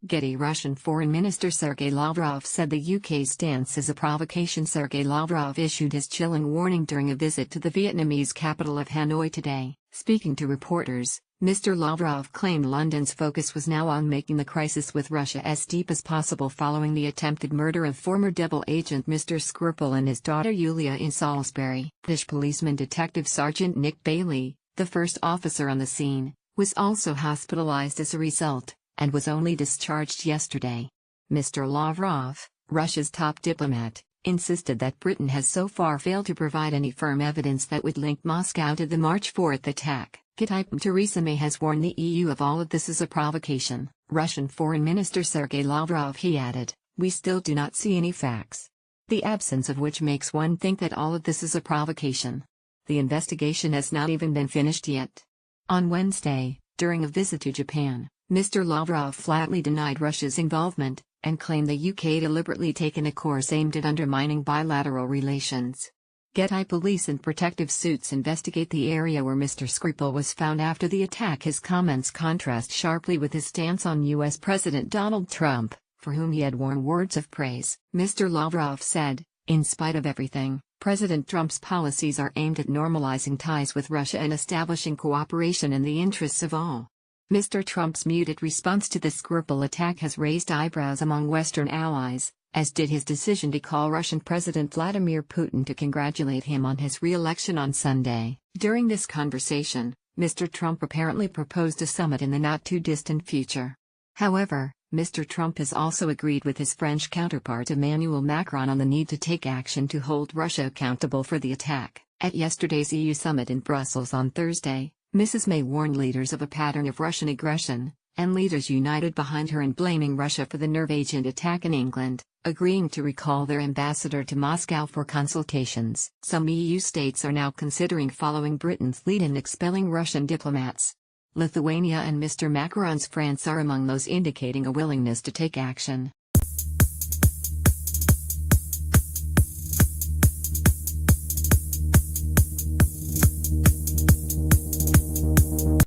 Getty. Russian Foreign Minister Sergei Lavrov said the UK's stance is a provocation. Sergei Lavrov issued his chilling warning during a visit to the Vietnamese capital of Hanoi today. Speaking to reporters, Mr. Lavrov claimed London's focus was now on making the crisis with Russia as deep as possible following the attempted murder of former Devil agent Mr. Skripal and his daughter Yulia in Salisbury. British policeman Detective Sergeant Nick Bailey, the first officer on the scene, was also hospitalized as a result, and was only discharged yesterday. Mr. Lavrov, Russia's top diplomat, insisted that Britain has so far failed to provide any firm evidence that would link Moscow to the March 4th attack. Theresa May has warned the EU of all of this as a provocation. Russian Foreign Minister Sergei Lavrov, he added, "We still do not see any facts. The absence of which makes one think that all of this is a provocation. The investigation has not even been finished yet." On Wednesday, during a visit to Japan, Mr. Lavrov flatly denied Russia's involvement, and claimed the UK deliberately taken a course aimed at undermining bilateral relations. Getty. Police in protective suits investigate the area where Mr. Skripal was found after the attack. His comments contrast sharply with his stance on U.S. President Donald Trump, for whom he had warm words of praise. Mr. Lavrov said, "In spite of everything, President Trump's policies are aimed at normalizing ties with Russia and establishing cooperation in the interests of all." Mr. Trump's muted response to the Skripal attack has raised eyebrows among Western allies, as did his decision to call Russian President Vladimir Putin to congratulate him on his re-election on Sunday. During this conversation, Mr. Trump apparently proposed a summit in the not-too-distant future. However, Mr. Trump has also agreed with his French counterpart Emmanuel Macron on the need to take action to hold Russia accountable for the attack. At yesterday's EU summit in Brussels on Thursday, Mrs. May warned leaders of a pattern of Russian aggression, and leaders united behind her in blaming Russia for the nerve agent attack in England, agreeing to recall their ambassador to Moscow for consultations. Some EU states are now considering following Britain's lead in expelling Russian diplomats. Lithuania and Mr. Macron's France are among those indicating a willingness to take action.